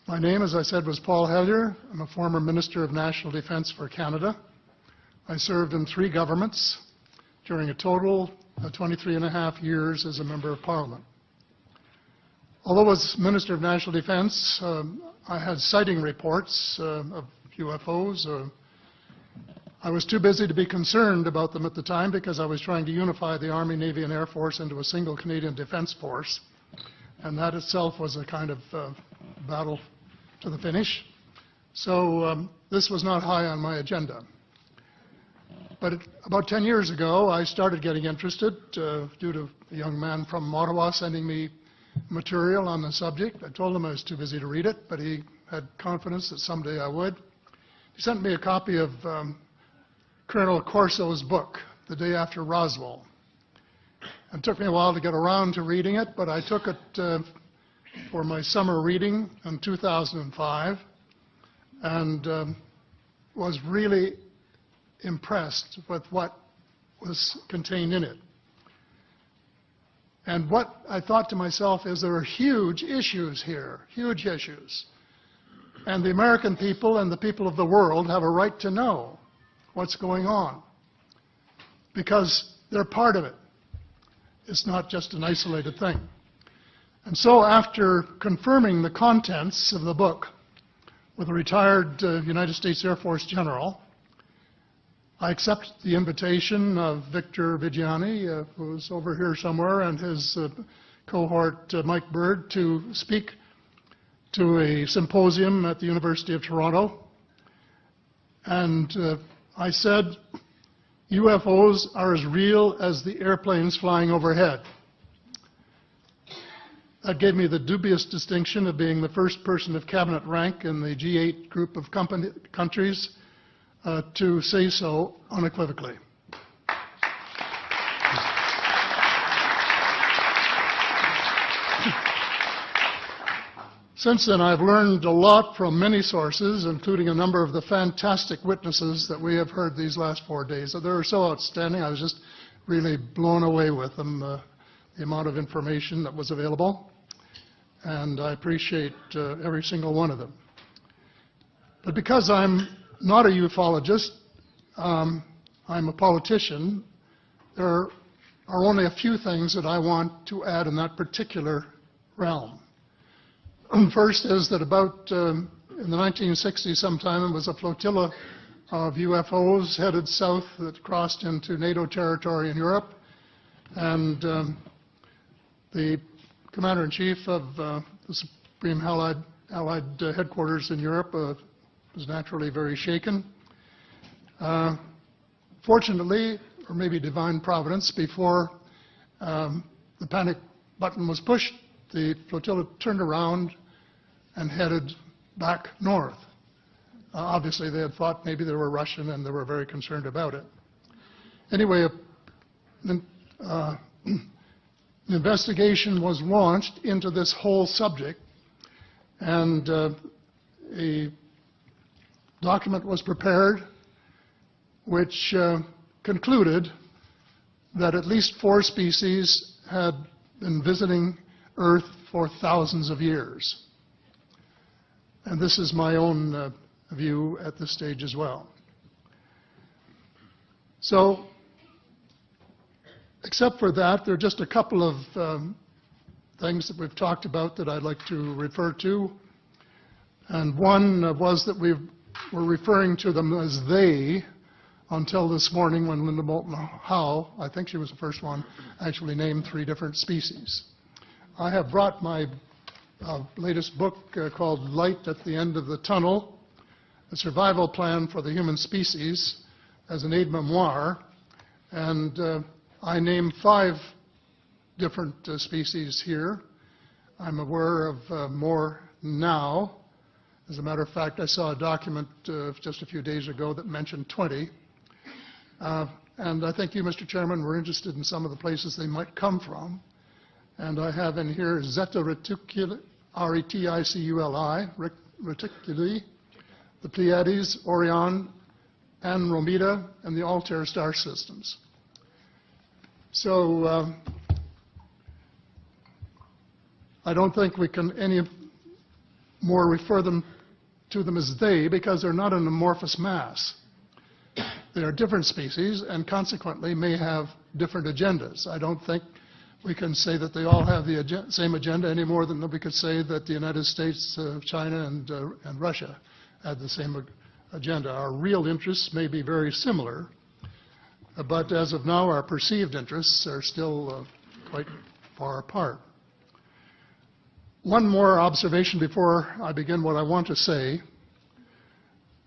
My name, as I said, was Paul Hellyer. I'm a former Minister of National Defence for Canada. I served in 3 governments during a total of 23.5 years as a Member of Parliament. Although as Minister of National Defence, I had sighting reports of UFOs. I was too busy to be concerned about them at the time because I was trying to unify the Army, Navy and Air Force into a single Canadian Defence Force. And that itself was a kind of battle to the finish. So this was not high on my agenda. But about 10 years ago, I started getting interested due to a young man from Ottawa sending me material on the subject. I told him I was too busy to read it, but he had confidence that someday I would. He sent me a copy of Colonel Corso's book, The Day After Roswell. It took me a while to get around to reading it, but I took it for my summer reading in 2005 and was really impressed with what was contained in it. And what I thought to myself is there are huge issues here, huge issues. And the American people and the people of the world have a right to know what's going on because they're part of it. It's not just an isolated thing. And so after confirming the contents of the book with a retired United States Air Force general, I accept the invitation of Victor Vigiani, who's over here somewhere, and his cohort, Mike Bird, to speak to a symposium at the University of Toronto. And I said, UFOs are as real as the airplanes flying overhead. That gave me the dubious distinction of being the first person of cabinet rank in the G8 group of countries to say so unequivocally. Since then, I've learned a lot from many sources, including a number of the fantastic witnesses that we have heard these last 4 days. They were so outstanding, I was just really blown away with them, the amount of information that was available. And I appreciate every single one of them. But because I'm not a ufologist, I'm a politician, there are only a few things that I want to add in that particular realm. First is that about in the 1960s sometime, it was a flotilla of UFOs headed south that crossed into NATO territory in Europe. And the Commander-in-Chief of the Supreme Allied Headquarters in Europe was naturally very shaken. Fortunately, or maybe divine providence, before the panic button was pushed, the flotilla turned around and headed back north. Obviously, they had thought maybe they were Russian and they were very concerned about it. Anyway, an investigation was launched into this whole subject, and a document was prepared which concluded that at least 4 species had been visiting Earth for thousands of years. And this is my own view at this stage as well. So, except for that, there are just a couple of things that we've talked about that I'd like to refer to. And one was that we were referring to them as they until this morning when Linda Moulton Howe, I think she was the first one, actually named 3 different species. I have brought my latest book called Light at the End of the Tunnel, A Survival Plan for the Human Species, as an aide-memoir, and I name 5 different species here. I'm aware of more now. As a matter of fact, I saw a document just a few days ago that mentioned 20. And I think you, Mr. Chairman, were interested in some of the places they might come from. And I have in here Zeta Reticuli, R-E-T-I-C-U-L-I, Reticuli, the Pleiades, Orion, Andromeda, and the Altair star systems. So I don't think we can more refer to them as they because they're not an amorphous mass. They are different species and consequently may have different agendas. I don't think we can say that they all have the same agenda any more than we could say that the United States, China, and Russia had the same agenda. Our real interests may be very similar, but as of now, our perceived interests are still quite far apart. One more observation before I begin what I want to say,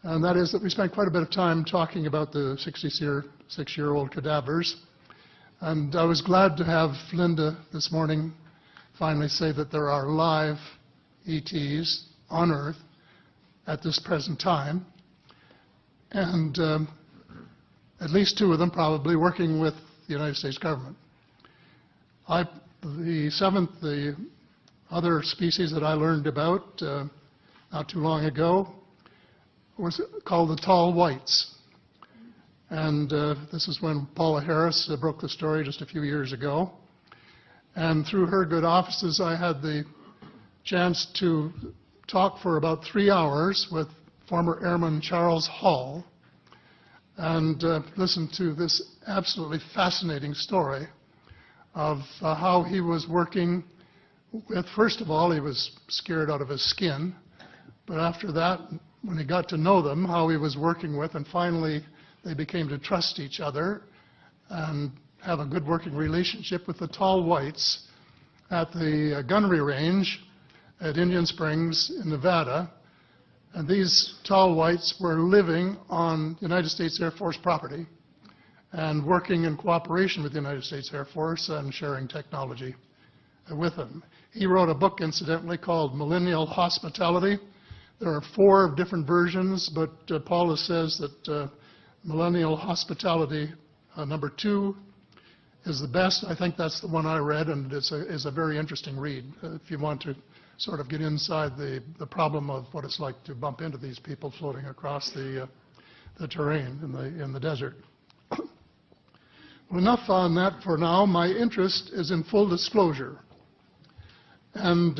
and that is that we spent quite a bit of time talking about the 66-year-old cadavers. And I was glad to have Linda this morning finally say that there are live ETs on Earth at this present time, and at least 2 of them probably working with the United States government. The other species that I learned about not too long ago was called the tall whites. And this is when Paula Harris broke the story just a few years ago. And through her good offices, I had the chance to talk for about 3 hours with former Airman Charles Hall and listen to this absolutely fascinating story of how he was working with, first of all, he was scared out of his skin, but after that, when he got to know them, how he was working with, and finally they became to trust each other and have a good working relationship with the tall whites at the gunnery range at Indian Springs in Nevada. And these tall whites were living on United States Air Force property and working in cooperation with the United States Air Force and sharing technology with them. He wrote a book, incidentally, called Millennial Hospitality. There are 4 different versions, but Paula says that Millennial Hospitality number 2 is the best. I think that's the one I read, and it's a very interesting read if you want to sort of get inside the problem of what it's like to bump into these people floating across the terrain in the desert. Well, enough on that for now. My interest is in full disclosure. And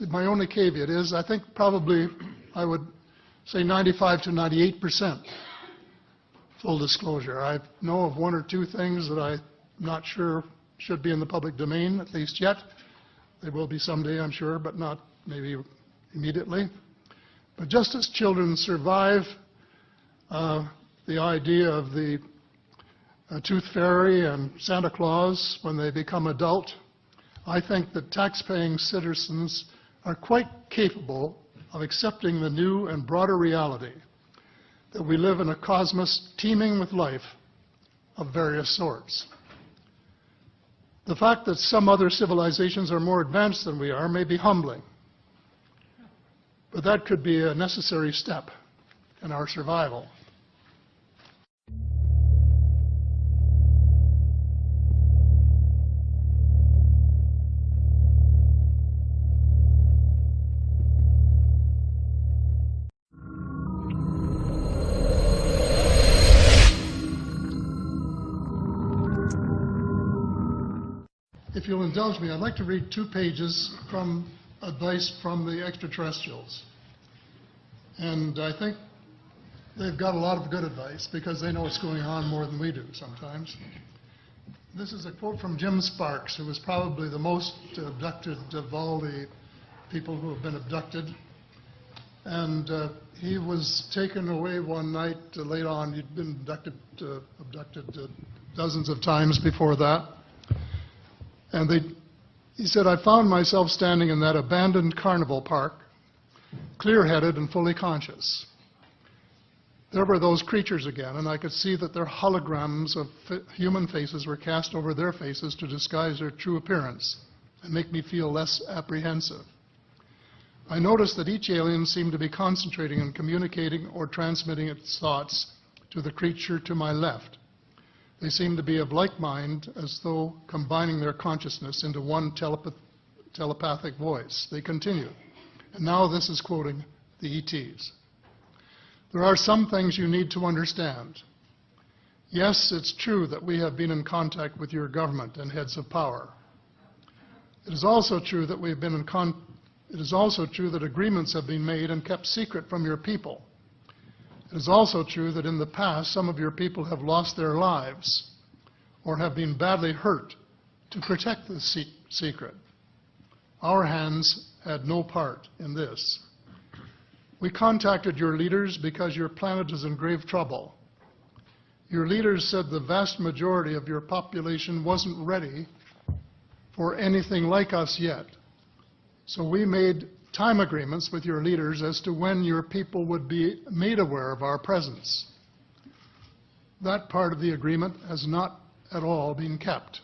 my only caveat is I think probably I would say 95 to 98% full disclosure. I know of 1 or 2 things that I'm not sure should be in the public domain, at least yet. They will be someday, I'm sure, but not maybe immediately. But just as children survive the idea of the Tooth Fairy and Santa Claus when they become adult, I think that tax-paying citizens are quite capable of accepting the new and broader reality that we live in a cosmos teeming with life of various sorts. The fact that some other civilizations are more advanced than we are may be humbling, but that could be a necessary step in our survival. If you'll indulge me, I'd like to read 2 pages from advice from the extraterrestrials. And I think they've got a lot of good advice because they know what's going on more than we do sometimes. This is a quote from Jim Sparks, who was probably the most abducted of all the people who have been abducted. And he was taken away one night late on. He'd been abducted dozens of times before that. And he said, I found myself standing in that abandoned carnival park, clear-headed and fully conscious. There were those creatures again, and I could see that their holograms of human faces were cast over their faces to disguise their true appearance and make me feel less apprehensive. I noticed that each alien seemed to be concentrating on communicating or transmitting its thoughts to the creature to my left. They seemed to be of like mind, as though combining their consciousness into one telepathic voice. They continue. And now this is quoting the ETs. There are some things you need to understand. Yes, it's true that we have been in contact with your government and heads of power. It is also true that we have been It is also true that agreements have been made and kept secret from your people. It is also true that in the past, some of your people have lost their lives or have been badly hurt to protect this secret. Our hands had no part in this. We contacted your leaders because your planet is in grave trouble. Your leaders said the vast majority of your population wasn't ready for anything like us yet. So we made time agreements with your leaders as to when your people would be made aware of our presence. That part of the agreement has not at all been kept.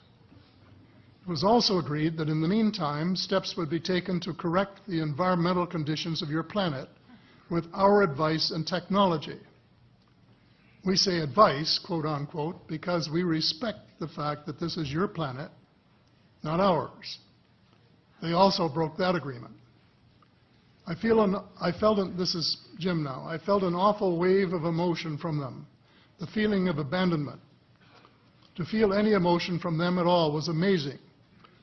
It was also agreed that in the meantime, steps would be taken to correct the environmental conditions of your planet with our advice and technology. We say advice, quote unquote, because we respect the fact that this is your planet, not ours. They also broke that agreement. This is Jim now, I felt an awful wave of emotion from them, the feeling of abandonment. To feel any emotion from them at all was amazing,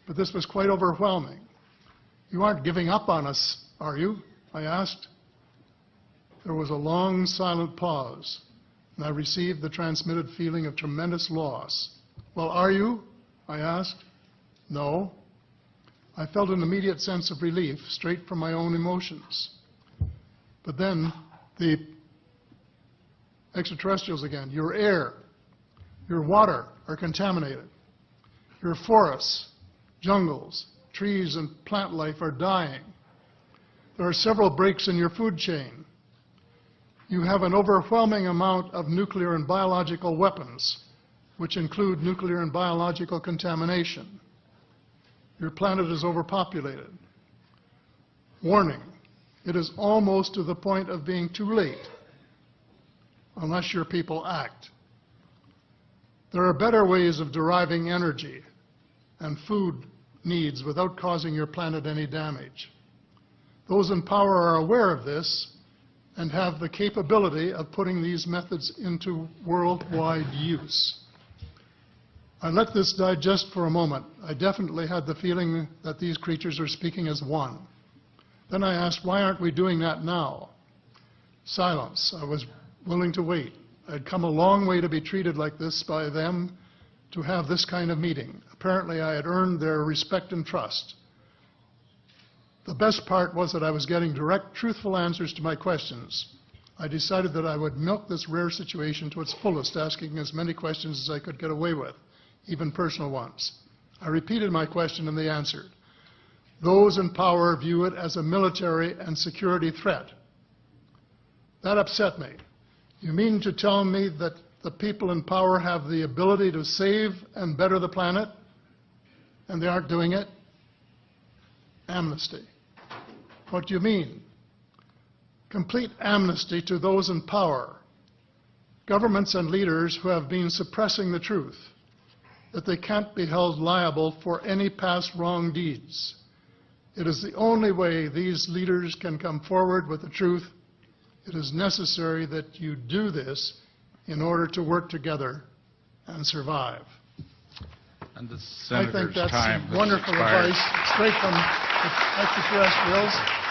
but this was quite overwhelming. You aren't giving up on us, are you? I asked. There was a long, silent pause, and I received the transmitted feeling of tremendous loss. Well, are you? I asked. No. I felt an immediate sense of relief, straight from my own emotions. But then the extraterrestrials again, your air, your water are contaminated. Your forests, jungles, trees, and plant life are dying. There are several breaks in your food chain. You have an overwhelming amount of nuclear and biological weapons, which include nuclear and biological contamination. Your planet is overpopulated. Warning, it is almost to the point of being too late unless your people act. There are better ways of deriving energy and food needs without causing your planet any damage. Those in power are aware of this and have the capability of putting these methods into worldwide use. I let this digest for a moment. I definitely had the feeling that these creatures are speaking as one. Then I asked, why aren't we doing that now? Silence. I was willing to wait. I'd come a long way to be treated like this by them, to have this kind of meeting. Apparently I had earned their respect and trust. The best part was that I was getting direct, truthful answers to my questions. I decided that I would milk this rare situation to its fullest, asking as many questions as I could get away with, even personal ones. I repeated my question and they answered. Those in power view it as a military and security threat. That upset me. You mean to tell me that the people in power have the ability to save and better the planet, and they aren't doing it? Amnesty. What do you mean? Complete amnesty to those in power, governments and leaders who have been suppressing the truth, that they can't be held liable for any past wrong deeds. It is the only way these leaders can come forward with the truth. It is necessary that you do this in order to work together and survive. And the I think Senator's that's time wonderful expired. advice, straight from the extraterrestrials.